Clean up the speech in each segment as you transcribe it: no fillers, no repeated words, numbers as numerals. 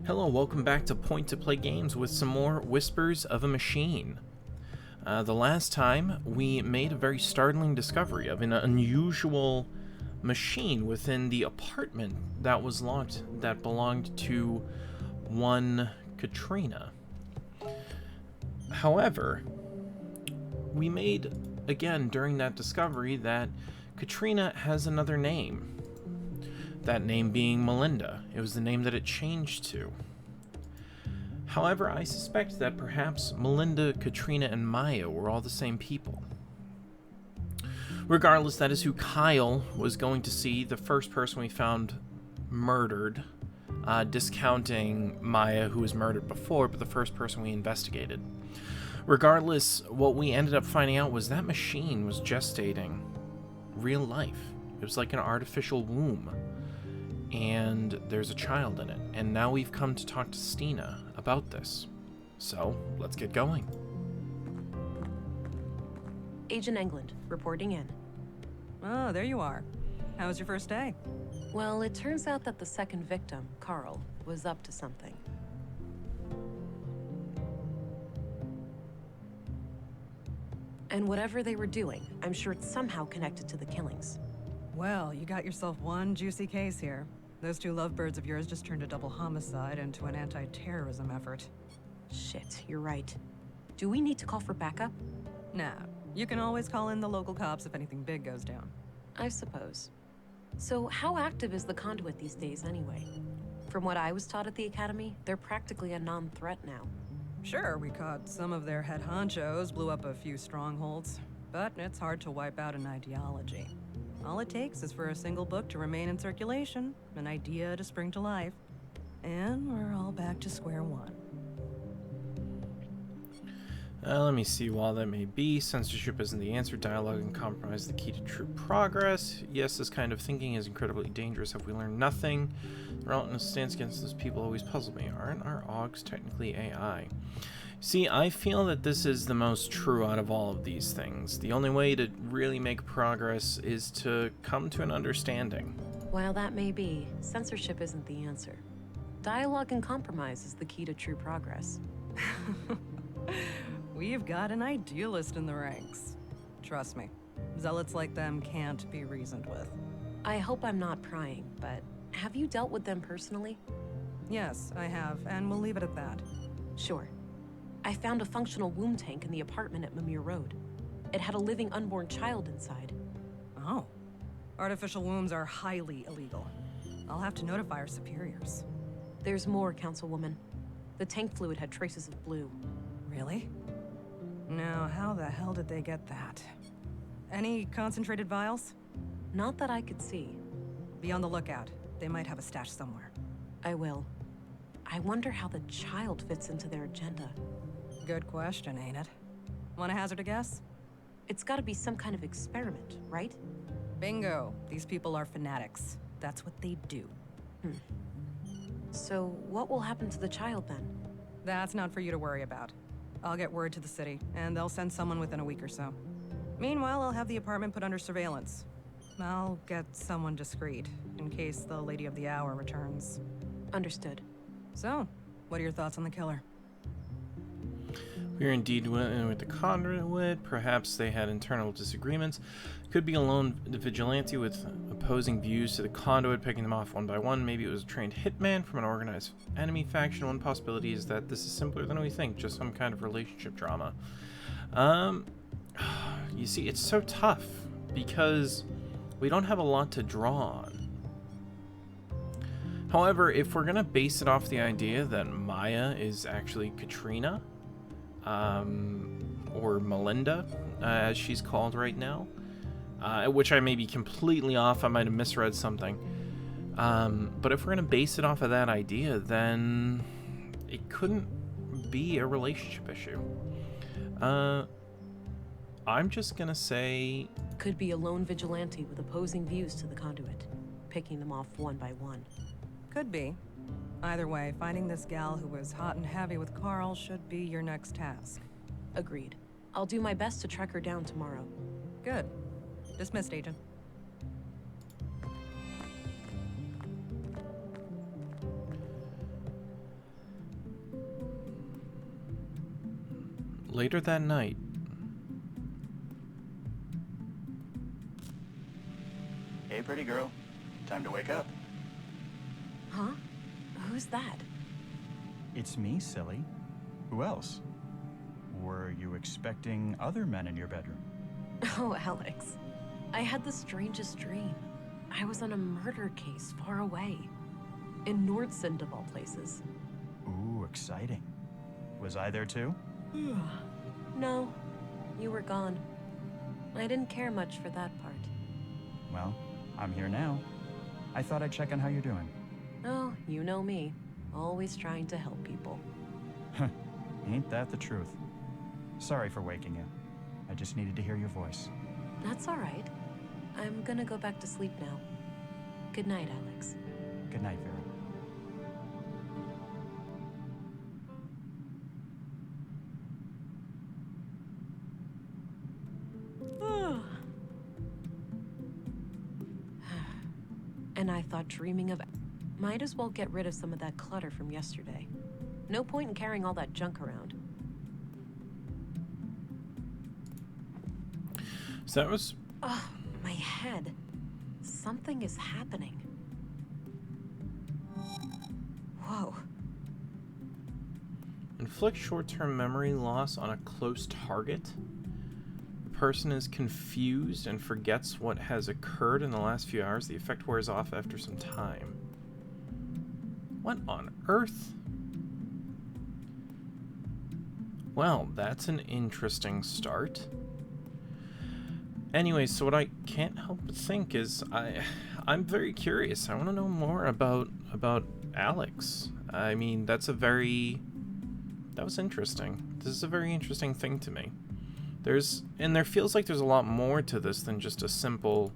Hello, welcome back to Point to Play Games with some more Whispers of a Machine. The last time, we made a very startling discovery of an unusual machine within the apartment that was locked that belonged to one Katrina. However, we made, again, during that discovery that Katrina has another name. That name being Melinda. It was the name that it changed to. However, I suspect that perhaps Melinda, Katrina, and Maya were all the same people. Regardless, that is who Kyle was going to see, the first person we found murdered, discounting Maya, who was murdered before, but the first person we investigated. Regardless, what we ended up finding out was that machine was gestating real life. It was like an artificial womb. And there's a child in it. And now we've come to talk to Stina about this. So, let's get going. Agent England, reporting in. Oh, there you are. How was your first day? Well, it turns out that the second victim, Carl, was up to something. And whatever they were doing, I'm sure it's somehow connected to the killings. Well, you got yourself one juicy case here. Those two lovebirds of yours just turned a double homicide into an anti-terrorism effort. Shit, you're right. Do we need to call for backup? Nah, you can always call in the local cops if anything big goes down. I suppose. So how active is the conduit these days anyway? From what I was taught at the academy, they're practically a non-threat now. Sure, we caught some of their head honchos, blew up a few strongholds, but it's hard to wipe out an ideology. All it takes is for a single book to remain in circulation, an idea to spring to life, and we're all back to square one. Let me see. While that may be, censorship isn't the answer. Dialogue and compromise the key to true progress. Yes, this kind of thinking is incredibly dangerous. Have we learned nothing? The relentless stance against those people always puzzle me. Aren't our augs technically AI? See, I feel that this is the most true out of all of these things. The only way to really make progress is to come to an understanding. While that may be, censorship isn't the answer. Dialogue and compromise is the key to true progress. We've got an idealist in the ranks. Trust me, zealots like them can't be reasoned with. I hope I'm not prying, but have you dealt with them personally? Yes, I have, and we'll leave it at that. Sure. I found a functional womb tank in the apartment at Mimir Road. It had a living unborn child inside. Oh. Artificial wombs are highly illegal. I'll have to notify our superiors. There's more, Councilwoman. The tank fluid had traces of blue. Really? Now, how the hell did they get that? Any concentrated vials? Not that I could see. Be on the lookout. They might have a stash somewhere. I will. I wonder how the child fits into their agenda. Good question, ain't it? Want to hazard a guess? It's gotta be some kind of experiment, right? Bingo. These people are fanatics. That's what they do. So, what will happen to the child then? That's not for you to worry about. I'll get word to the city, and they'll send someone within a week or so. Meanwhile, I'll have the apartment put under surveillance. I'll get someone discreet, in case the Lady of the Hour returns. Understood. So, what are your thoughts on the killer? We're indeed with the conduit. Perhaps they had internal disagreements. Could be a lone vigilante with opposing views to the conduit, picking them off one by one. Maybe it was a trained hitman from an organized enemy faction. One possibility is that this is simpler than we think, just some kind of relationship drama. You see, it's so tough because we don't have a lot to draw on. However, if we're gonna base it off the idea that Maya is actually Katrina, or Melinda, as she's called right now, which I may be completely off, I might have misread something. But if we're gonna base it off of that idea, then it couldn't be a relationship issue. I'm just gonna say... Could be a lone vigilante with opposing views to the conduit, picking them off one by one. Could be. Either way, finding this gal who was hot and heavy with Carl should be your next task. Agreed. I'll do my best to track her down tomorrow. Good. Dismissed, Agent. later that night. Hey, pretty girl. Time to wake up. Huh? Who's that? It's me, silly. Who else? Were you expecting other men in your bedroom? Oh, Alex. I had the strangest dream. I was on a murder case far away. In Nordsund, of all places. Ooh, exciting. Was I there too? No, you were gone. I didn't care much for that part. Well, I'm here now. I thought I'd check on how you're doing. Oh, you know me. Always trying to help people. Ain't that the truth? Sorry for waking you. I just needed to hear your voice. That's all right. I'm gonna go back to sleep now. Good night, Alex. Good night, Vera. And I thought dreaming of... Might as well get rid of some of that clutter from yesterday. No point in carrying all that junk around. So that was... Ugh, my head. Something is happening. Whoa. Inflict short-term memory loss on a close target. The person is confused and forgets what has occurred in the last few hours. The effect wears off after some time. What on earth? Well, that's an interesting start. Anyways, so what I can't help but think is I'm very curious. I want to know more about Alex. I mean, that was interesting. This is a very interesting thing to me. There feels like there's a lot more to this than just a simple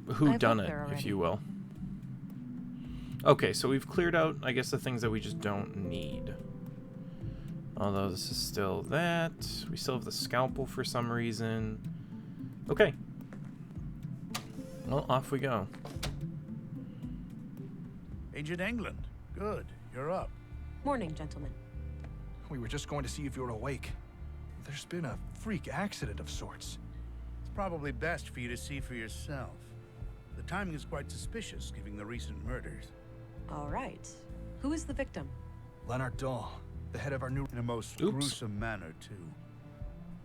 whodunit, if you will. Okay, so we've cleared out, I guess, the things that we just don't need. Although this is still that. We still have the scalpel for some reason. Okay. Well, off we go. Agent England. Good. You're up. Morning, gentlemen. We were just going to see if you were awake. There's been a freak accident of sorts. It's probably best for you to see for yourself. The timing is quite suspicious, given the recent murders. All right. Who is the victim? Leonard Dahl, the head of our new... In a most Oops. gruesome manner, too.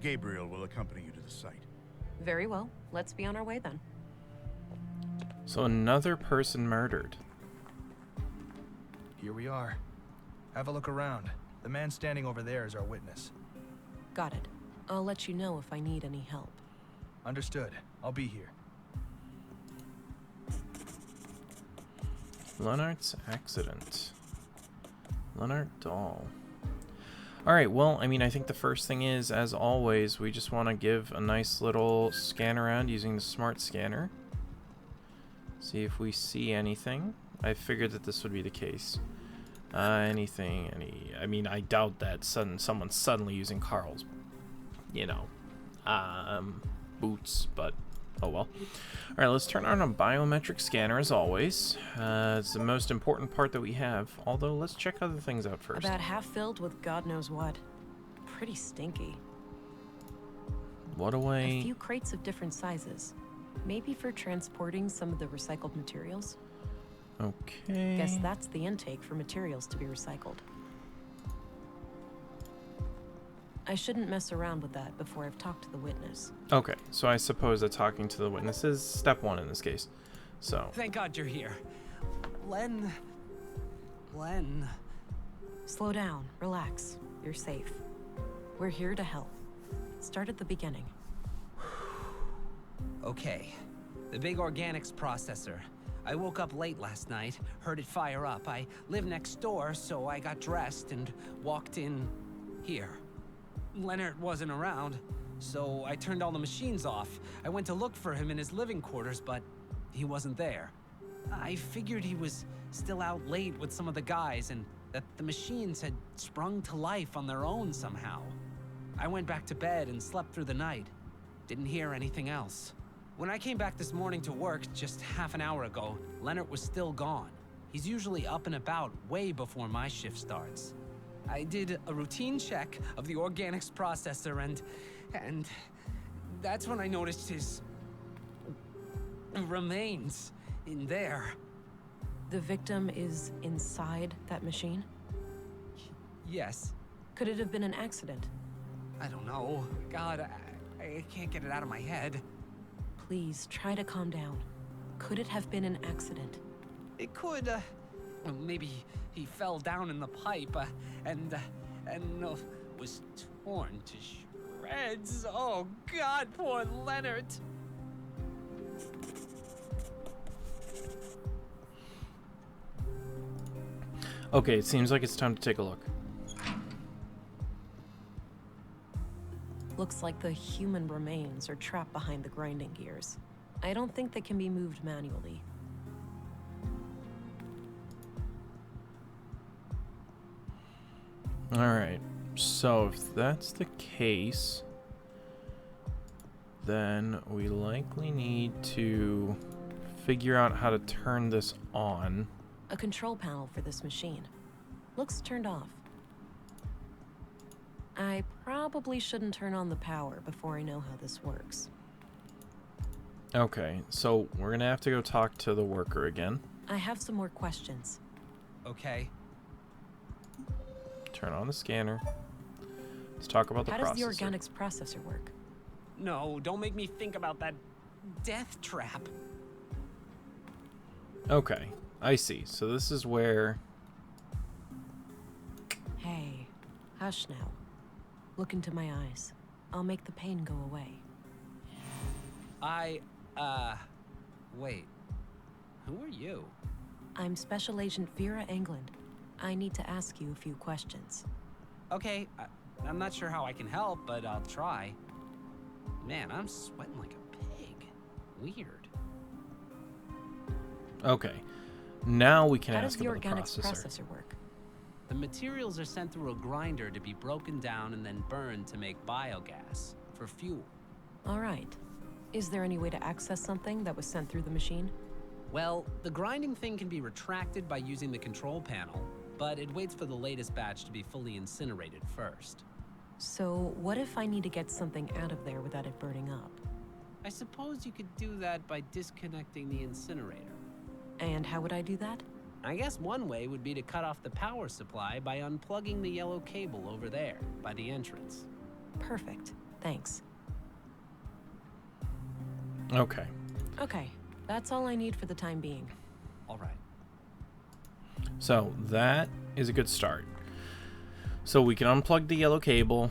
Gabriel will accompany you to the site. Very well. Let's be on our way then. So another person murdered. Here we are. Have a look around. The man standing over there is our witness. Got it. I'll let you know if I need any help. Understood. I'll be here. Leonard's accident. Leonard Dahl. Alright, well, I mean, I think the first thing is, as always, we just want to give a nice little scan around using the smart scanner. See if we see anything. I figured that this would be the case. I mean, I doubt that someone's suddenly using Carl's, boots, but oh well. Alright, let's turn on a biometric scanner as always. It's the most important part that we have, although let's check other things out first. About half filled with God knows what. Pretty stinky. What a way... A few crates of different sizes. Maybe for transporting some of the recycled materials. Okay. Guess that's the intake for materials to be recycled. I shouldn't mess around with that before I've talked to the witness. Okay, so I suppose that talking to the witness is step one in this case. So... Thank God you're here. Len... Slow down, relax. You're safe. We're here to help. Start at the beginning. Okay. The big organics processor. I woke up late last night, heard it fire up. I live next door, so I got dressed and walked in here. Leonard wasn't around, so I turned all the machines off. I went to look for him in his living quarters, but he wasn't there. I figured he was still out late with some of the guys and that the machines had sprung to life on their own somehow. I went back to bed and slept through the night. Didn't hear anything else. When I came back this morning to work just half an hour ago, Leonard was still gone. He's usually up and about way before my shift starts. I did a routine check of the organics processor and that's when I noticed his remains in there. The victim is inside that machine? Yes. Could it have been an accident? I don't know. God, I can't get it out of my head. Please, try to calm down. Could it have been an accident? It could, well, maybe he fell down in the pipe, and was torn to shreds. Oh, God, poor Leonard. Okay, it seems like it's time to take a look. Looks like the human remains are trapped behind the grinding gears. I don't think they can be moved manually. Alright, so if that's the case, then we likely need to figure out how to turn this on. A control panel for this machine. Looks turned off. I probably shouldn't turn on the power before I know how this works. Okay, so we're gonna have to go talk to the worker again. I have some more questions. Okay. Turn on the scanner. Let's talk about the processor. How does the organics processor work? No, don't make me think about that death trap. Okay, I see. So this is where... Hey, hush now. Look into my eyes. I'll make the pain go away. Wait. Who are you? I'm Special Agent Vera England. I need to ask you a few questions. Okay, I'm not sure how I can help, but I'll try. Man, I'm sweating like a pig. Weird. Okay, now we can How does ask the about the organics processor. processor work? The materials are sent through a grinder to be broken down and then burned to make biogas for fuel. All right. Is there any way to access something that was sent through the machine? Well, the grinding thing can be retracted by using the control panel, but it waits for the latest batch to be fully incinerated first. So, what if I need to get something out of there without it burning up? I suppose you could do that by disconnecting the incinerator. And how would I do that? I guess one way would be to cut off the power supply by unplugging the yellow cable over there, by the entrance. Perfect. Thanks. Okay. Okay, that's all I need for the time being. All right. So that is a good start. So we can unplug the yellow cable.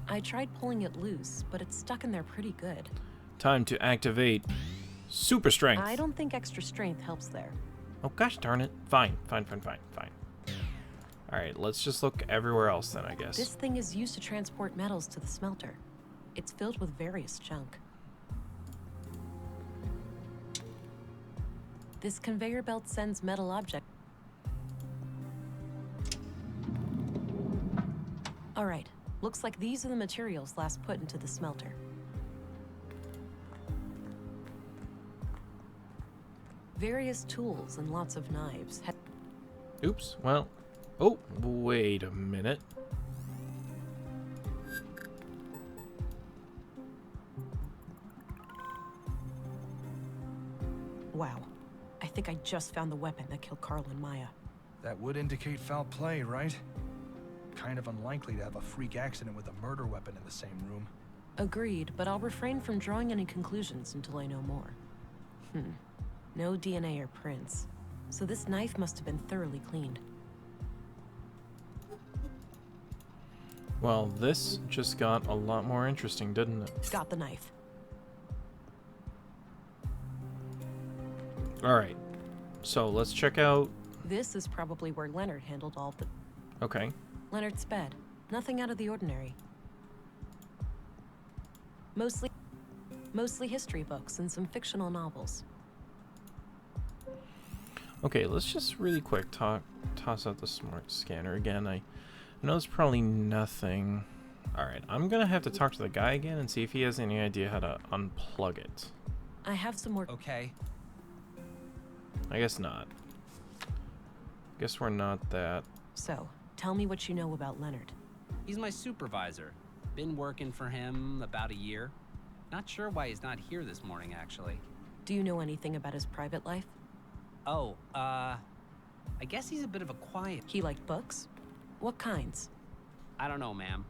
I tried pulling it loose, but it's stuck in there pretty good. Time to activate super strength. I don't think extra strength helps there. Oh gosh darn it. Fine. Alright, let's just look everywhere else then, I guess. This thing is used to transport metals to the smelter. It's filled with various junk. This conveyor belt sends metal objects. All right, looks like these are the materials last put into the smelter. Various tools and lots of knives. Oops, well... Oh, wait a minute. Wow. I think I just found the weapon that killed Carl and Maya. That would indicate foul play, right? Kind of unlikely to have a freak accident with a murder weapon in the same room. Agreed, but I'll refrain from drawing any conclusions until I know more. No DNA or prints. So this knife must have been thoroughly cleaned. Well, this just got a lot more interesting, didn't it? Got the knife. Alright, so let's check out... This is probably where Leonard handled all the... Okay. Leonard's bed. Nothing out of the ordinary. Mostly history books and some fictional novels. Okay, let's just really quick toss out the smart scanner again. I know there's probably nothing... Alright, I'm gonna have to talk to the guy again and see if he has any idea how to unplug it. I have some more... Okay. I guess not. Guess we're not that... So, Tell me what you know about Leonard. He's my supervisor. Been working for him about a year. Not sure why he's not here this morning, actually. Do you know anything about his private life? Oh, I guess he's a bit of a quiet... He liked books? What kinds? I don't know, ma'am.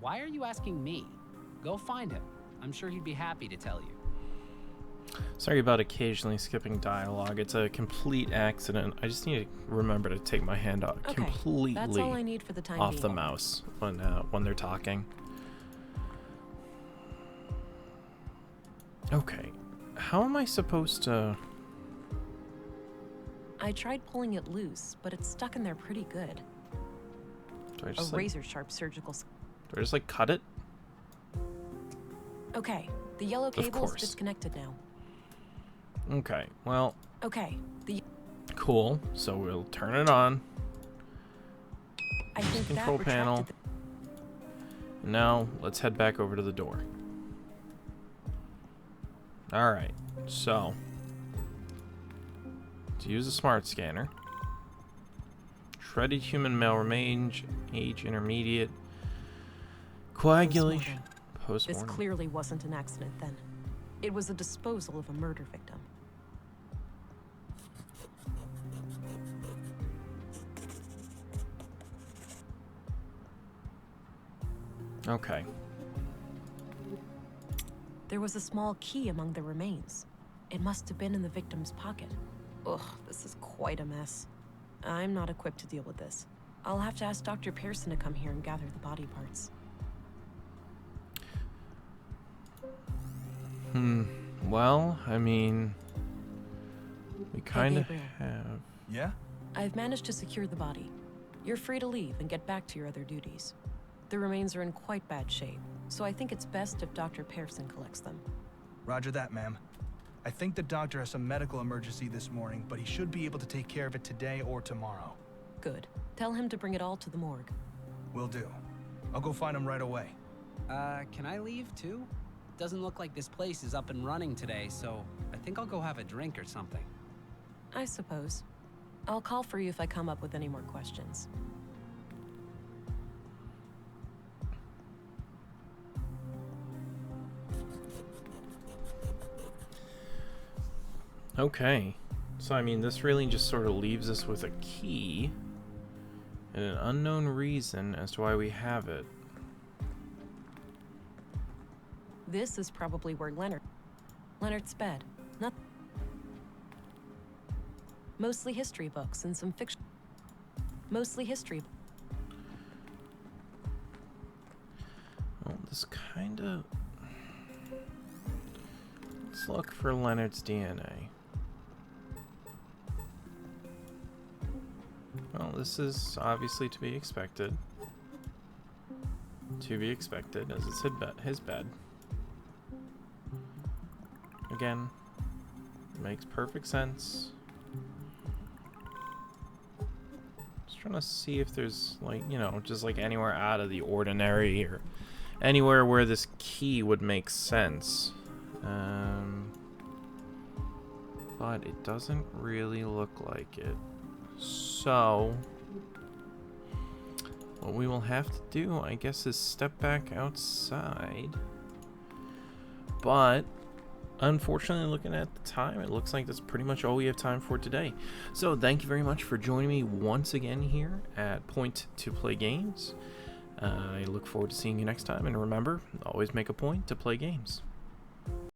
Why are you asking me? Go find him. I'm sure he'd be happy to tell you. Sorry about occasionally skipping dialogue. It's a complete accident. I just need to remember to take my hand off Okay, completely that's all I need for the time off being. the mouse when they're talking. Okay, how am I supposed to... I tried pulling it loose, but it's stuck in there pretty good. Do I A just razor-sharp surgical... do I just like cut it? Okay, the yellow cable's course. disconnected now. Okay, well, Okay, cool. So we'll turn it on. I think that Control panel. retracted Now let's head back over to the door. Alright, so to use a smart scanner. Shredded human male remains, age intermediate. Coagulation. This Postmortem. clearly wasn't an accident then. It was a disposal of a murder victim. Okay. There was a small key among the remains. It must have been in the victim's pocket. Ugh, this is quite a mess. I'm not equipped to deal with this. I'll have to ask Dr. Pearson to come here and gather the body parts. Well, I mean, we kind of Gabriel. have... Yeah? I've managed to secure the body. You're free to leave and get back to your other duties. The remains are in quite bad shape, so I think it's best if Dr. Pearson collects them. Roger that, ma'am. I think the doctor has some medical emergency this morning, but he should be able to take care of it today or tomorrow. Good. Tell him to bring it all to the morgue. Will do. I'll go find him right away. Can I leave too? Doesn't look like this place is up and running today, so I think I'll go have a drink or something. I suppose. I'll call for you if I come up with any more questions. Okay. So, I mean, this really just sort of leaves us with a key and an unknown reason as to why we have it. This is probably where Leonard's bed. Not mostly history books and some fiction. Mostly history. Well, this kind of... Let's look for Leonard's DNA. Well, this is obviously to be expected. To be expected, as it's his bed. Again, makes perfect sense. Just trying to see if there's, like, you know, just like anywhere out of the ordinary or anywhere where this key would make sense. But it doesn't really look like it. So, what we will have to do, I guess, is step back outside. But, unfortunately, looking at the time, it looks like that's pretty much all we have time for today. So, thank you very much for joining me once again here at Point to Play Games. I look forward to seeing you next time, and remember, always make a point to play games.